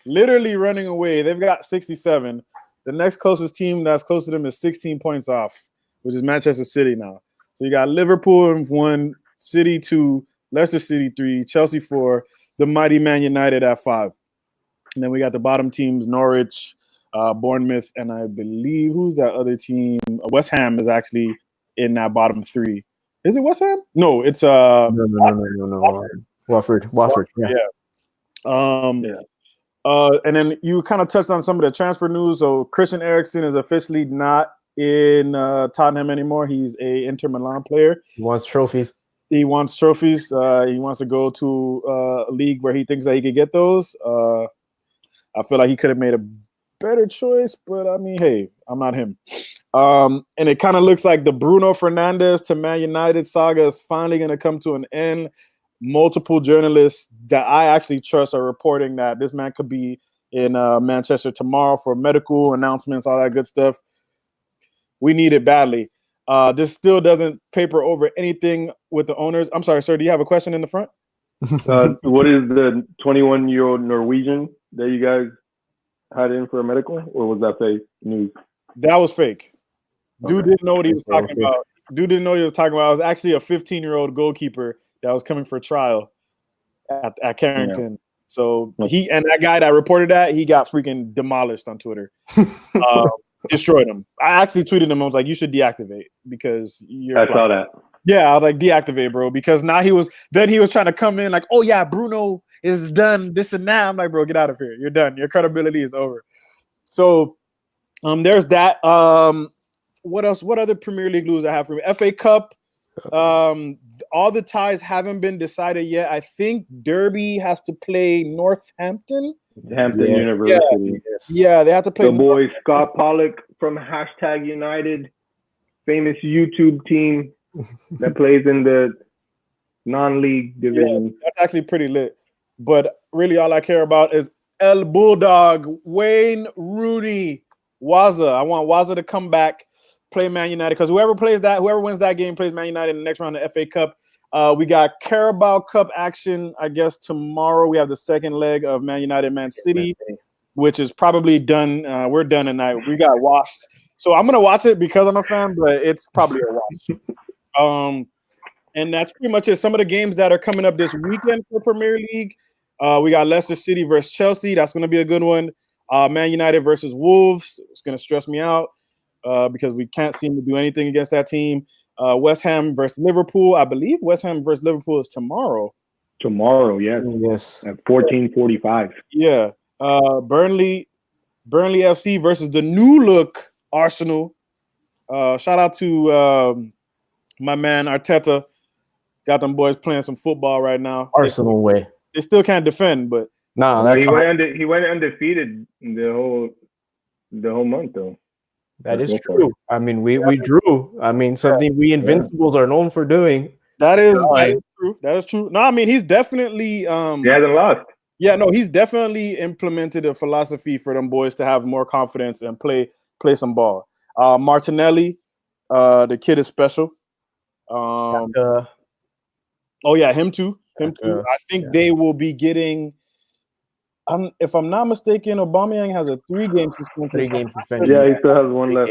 literally running away. They've got 67. The next closest team that's close to them is 16 points off, which is Manchester City now. So you got Liverpool in 1, City 2, Leicester City 3, Chelsea 4, the mighty Man United at 5. And then we got the bottom teams, Norwich, Bournemouth, and I believe, who's that other team? West Ham is actually in that bottom 3. Is it West Ham? No, it's No. Watford. Yeah. And then you kind of touched on some of the transfer news. So Christian Eriksen is officially not in Tottenham anymore. He's a Inter Milan player. He wants trophies. He wants to go to a league where he thinks that he could get those. I feel like he could have made a better choice, but I mean, hey, I'm not him. And it kind of looks like the Bruno Fernandes to Man United saga is finally going to come to an end. Multiple journalists that I actually trust are reporting that this man could be in Manchester tomorrow for medical announcements, all that good stuff. We need it badly. This still doesn't paper over anything with the owners. I'm sorry, sir. Do you have a question in the front? What is the 21-year-old Norwegian that you guys had in for a medical, or was that fake news? That was fake. Dude didn't know what he was talking about. It was actually a 15-year-old goalkeeper that was coming for trial at Carrington. Yeah. So that guy that reported that, he got freaking demolished on Twitter. Destroyed him. I actually tweeted him. I was like, you should deactivate because I saw that. Yeah, I was like, deactivate, bro, because now he was trying to come in like, oh yeah, Bruno is done, this and that. I'm like, bro, get out of here. You're done. Your credibility is over. So there's that. What else? What other Premier League news I have for you? FA Cup. All the ties haven't been decided yet. I think Derby has to play Northampton. University. Yeah, they have to play. The boy Scott Pollock from #United, famous YouTube team that plays in the non-league division. Yeah, that's actually pretty lit. But really, all I care about is El Bulldog, Wayne Rooney, Waza. I want Waza to come back, play Man United, because whoever wins that game plays Man United in the next round of FA Cup. We got Carabao Cup action, I guess, tomorrow. We have the second leg of Man United, Man City, which is probably done. We're done tonight. We got washed. So I'm going to watch it because I'm a fan, but it's probably a wash. And that's pretty much it. Some of the games that are coming up this weekend for Premier League, we got Leicester City versus Chelsea. That's going to be a good one. Man United versus Wolves. It's going to stress me out because we can't seem to do anything against that team. West Ham versus Liverpool. I believe West Ham versus Liverpool is tomorrow. Tomorrow, yes. At 14:45. Yeah. Burnley FC versus the new look Arsenal. Shout out to my man Arteta. Got them boys playing some football right now. Arsenal way. They still can't defend, but he went undefeated the whole month though. That is true. I mean, we drew. I mean, something we Invincibles are known for doing. That is true. That is true. No, I mean, he's definitely he hasn't lost. Yeah, no, he's definitely implemented a philosophy for them boys to have more confidence and play some ball. Martinelli, the kid is special. Oh yeah, him too. I think they will be getting. If I'm not mistaken, Aubameyang has a 3-game suspension. Yeah, he still has one left.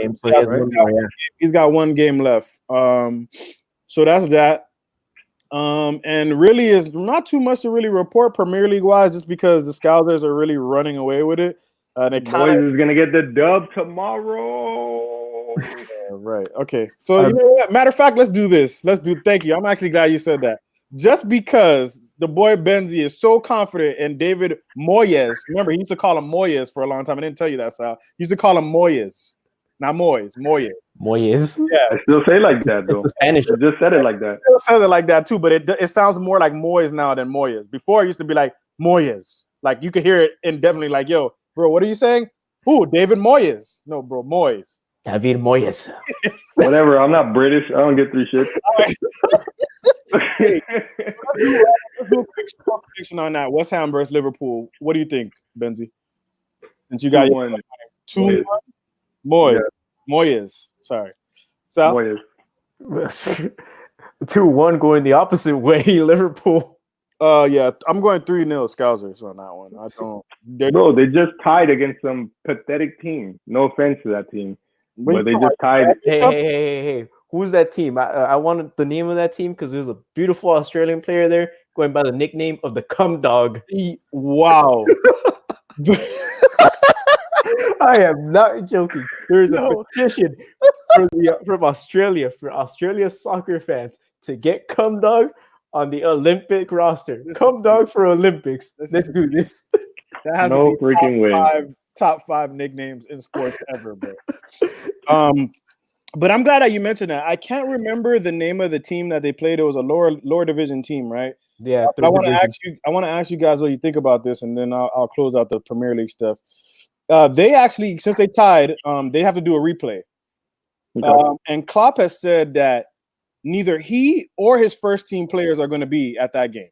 He's got 1 game left. So that's that. And really is not too much to really report Premier League wise, just because the Scousers are really running away with it. They boys is gonna get the dub tomorrow. Right. Okay. So you know what? Matter of fact, let's do this. Thank you. I'm actually glad you said that. Just because the boy Benzi is so confident in David Moyes. Remember, he used to call him Moyes for a long time. I didn't tell you that, Sal. He used to call him Moyes. Not Moyes. Moyes. Yeah. I still say like that, though. Spanish. I just said it like that. Still says it like that, too, but it sounds more like Moyes now than Moyes. Before, it used to be like Moyes. Like, you could hear it indefinitely like, yo, bro, what are you saying? Who? David Moyes. No, bro, Moyes. David Moyes. Whatever. I'm not British. I don't get through shit. Hey, let's do a quick score prediction on that. West Ham versus Liverpool. What do you think, Benzi? Since you got 2-1. Moyes. Sorry. Sal? Moyes. 2-1 going the opposite way, Liverpool. Yeah, I'm going 3-0 Scousers on that one. I don't. Bro, they just tied against some pathetic team. No offense to that team, but they just tied. Hey. Who's that team? I wanted the name of that team because there's a beautiful Australian player there going by the nickname of the Cum Dog. Wow. I am not joking. There is a petition from Australia for Australia's soccer fans to get Cum Dog on the Olympic roster. Cum Dog for Olympics. Let's do this. That has No to be freaking way. top five nicknames in sports ever, bro. But I'm glad that you mentioned that. I can't remember the name of the team that they played. It was a lower division team, right? Yeah. But I want to ask you guys what you think about this, and then I'll close out the Premier League stuff. They actually, since they tied, they have to do a replay. Okay. And Klopp has said that neither he or his first team players are going to be at that game.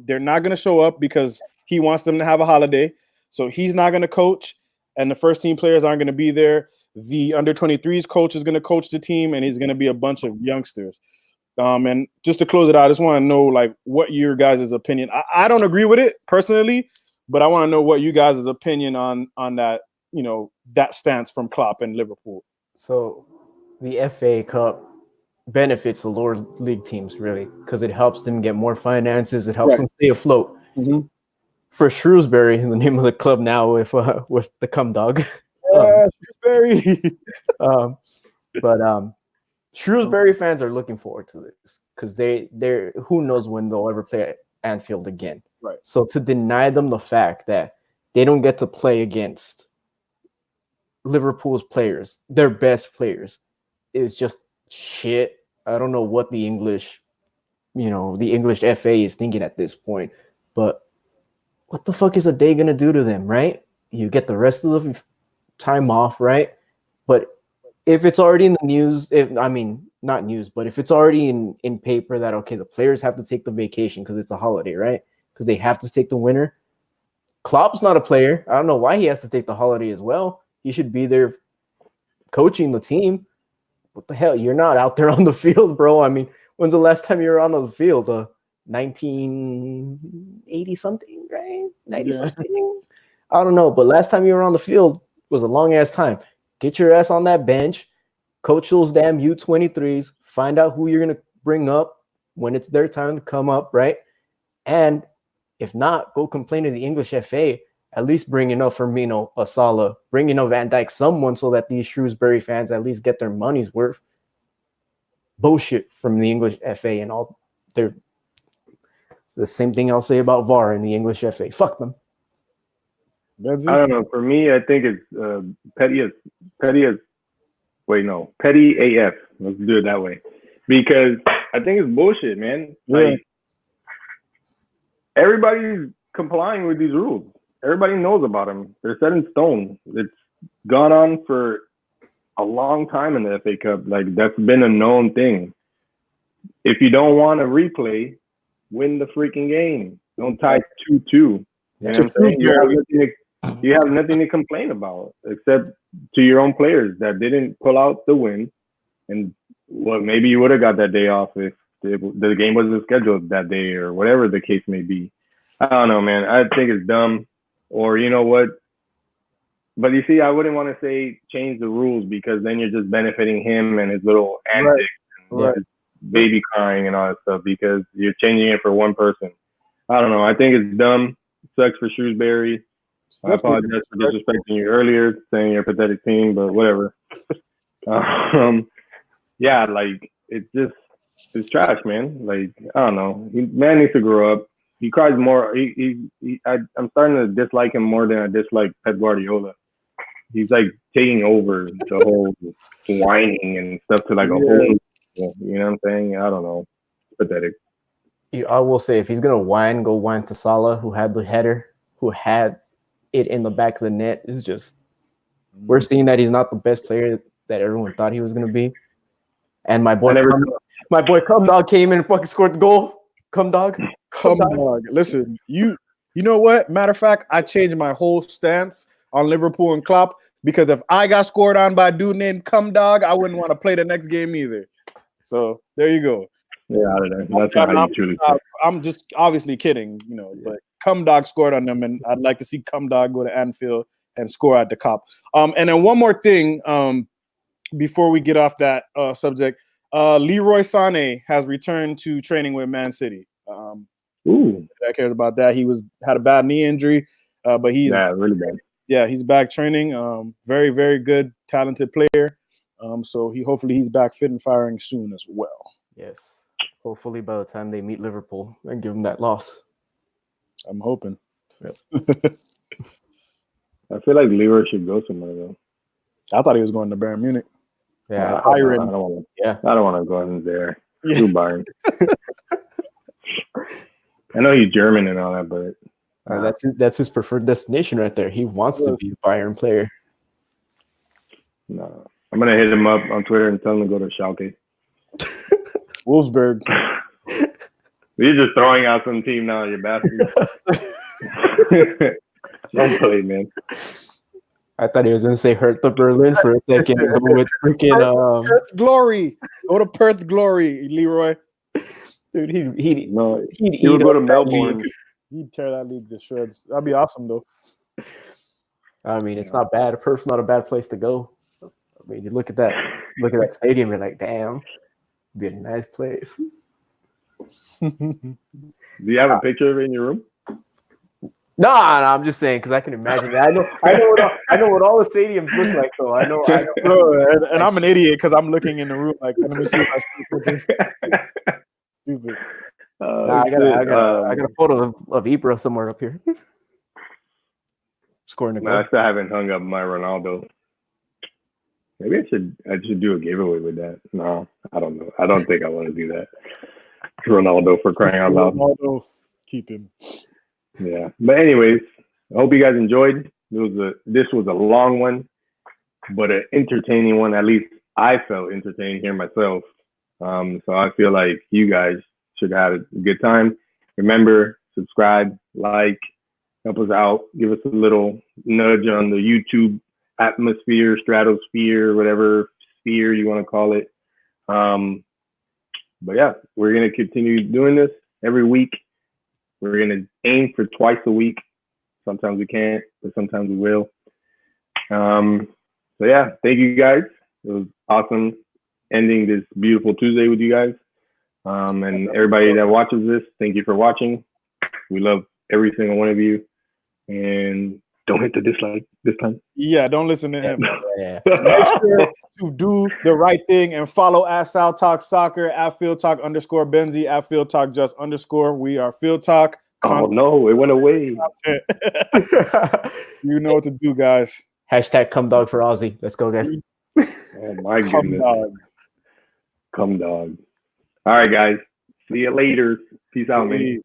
They're not going to show up because he wants them to have a holiday. So he's not going to coach, and the first team players aren't going to be there. The under-23s coach is going to coach the team, and he's going to be a bunch of youngsters. And just to close it out, I just want to know, like, what your guys' opinion. I don't agree with it personally, but I want to know what you guys' opinion on that, that stance from Klopp and Liverpool. So the FA Cup benefits the lower league teams, really, because it helps them get more finances. It helps them stay afloat. Mm-hmm. For Shrewsbury, the name of the club now with the Cum Dog. Shrewsbury. But Shrewsbury fans are looking forward to this because they're who knows when they'll ever play at Anfield again. Right. So to deny them the fact that they don't get to play against Liverpool's players, their best players, is just shit. I don't know what the English FA is thinking at this point, but what the fuck is a day gonna do to them, right? You get the rest of the time off, right? But if it's already in the news, not news, but if it's already in paper that, okay, the players have to take the vacation because it's a holiday, right? Because they have to take the winter. Klopp's not a player. I don't know why he has to take the holiday as well. He should be there coaching the team. What the hell? You're not out there on the field, bro. I mean, when's the last time you were on the field? 1980 something, right? 90 something. I don't know, but last time you were on the field was a long ass time. Get your ass on that bench, coach those damn U23s, find out who you're gonna bring up when it's their time to come up, right? And if not, go complain to the English FA. At least bring in a Firmino, a Salah, bring in a Van Dijk, someone, so that these Shrewsbury fans at least get their money's worth. Bullshit from the English FA and all. They're the same thing I'll say about VAR in the English FA. Fuck them. That's it. I don't know. For me, I think it's petty AF. Let's do it that way, because I think it's bullshit, man. Yeah. Like, everybody's complying with these rules. Everybody knows about them. They're set in stone. It's gone on for a long time in the FA Cup. Like, that's been a known thing. If you don't want to replay, win the freaking game. Don't tie 2-2. You know what I'm saying? You have nothing to complain about except to your own players that didn't pull out the win. And maybe you would have got that day off if the game wasn't scheduled that day or whatever the case may be. I don't know, man. I think it's dumb. Or you know what? But you see, I wouldn't want to say change the rules, because then you're just benefiting him and his little antics and his baby crying and all that stuff, because you're changing it for one person. I don't know. I think it's dumb. Sucks for Shrewsbury. I apologize for disrespecting you earlier, saying you're a pathetic team, but whatever. Yeah, like, it's trash, man. Like, I don't know. Man needs to grow up. He cries more. I'm starting to dislike him more than I dislike Pep Guardiola. He's like taking over the whole whining and stuff to like a whole, you know what I'm saying? I don't know. Pathetic. I will say, if he's gonna whine, go whine to Salah, who had the header, who had it in the back of the net. It's just, we're seeing that he's not the best player that everyone thought he was gonna be. And my boy Cum Dog came in and fucking scored the goal. Cum Dog. Listen, you know what? Matter of fact, I changed my whole stance on Liverpool and Klopp, because if I got scored on by a dude named Cum Dog, I wouldn't want to play the next game either. So there you go. Yeah, I don't know. That's not how you truly feel. I'm just obviously kidding, but Cum Dog scored on them, and I'd like to see Cum Dog go to Anfield and score at the Cop. And then one more thing before we get off that subject, Leroy Sané has returned to training with Man City. Ooh. I cares about that. He had a bad knee injury, but he's really bad. Yeah, he's back training. Very, very good, talented player. So hopefully he's back fit and firing soon as well. Yes. Hopefully by the time they meet Liverpool and give them that loss. I'm hoping. Yep. I feel like Leroy should go somewhere though. I thought he was going to Bayern Munich. Yeah, I don't want to go in there. Yeah. Too Bayern. I know he's German and all that, but that's his preferred destination right there. He wants to be a Bayern player. No, I'm gonna hit him up on Twitter and tell him to go to Schalke. Wolfsburg. You're just throwing out some team now, you bastard. Don't play, man. I thought he was going to say Hertha Berlin for a second. Go with freaking Perth Glory. Go to Perth Glory, Leroy. Dude, he would go to Melbourne. He'd tear that league to shreds. That'd be awesome, though. I mean, it's not bad. Perth's not a bad place to go. I mean, you look at that stadium, you're like, damn, it'd be a nice place. Do you have a picture of it in your room? No, I'm just saying because I can imagine that. I know what all the stadiums look like, though. I know. And I'm an idiot because I'm looking in the room like, let me see if I stupid. I got a photo of Ibra somewhere up here. Scoring a goal. I still haven't hung up my Ronaldo. Maybe I should do a giveaway with that. No, I don't know. I don't think I want to do that. Ronaldo, for crying out loud. Ronaldo, keep him. Yeah, but anyways, I hope you guys enjoyed. This was a long one, but an entertaining one. At least I felt entertained here myself. So I feel like you guys should have a good time. Remember, subscribe, like, help us out. Give us a little nudge on the YouTube atmosphere, stratosphere, whatever sphere you want to call it. But yeah, we're going to continue doing this every week. We're going to aim for twice a week. Sometimes we can't, but sometimes we will. So yeah, thank you guys. It was awesome ending this beautiful Tuesday with you guys. And everybody that watches this, thank you for watching. We love every single one of you. And don't hit the dislike this time. Yeah, don't listen to him. Yeah. Make sure to do the right thing and follow at FieldTalk Soccer, at FieldTalk _Benzi, at FieldTalk _. We are FieldTalk. Oh no, it went away. You know what to do, guys. Hashtag Cum Dog for Aussie. Let's go, guys. Oh my goodness. Cum dog. All right, guys. See you later. Peace out, man.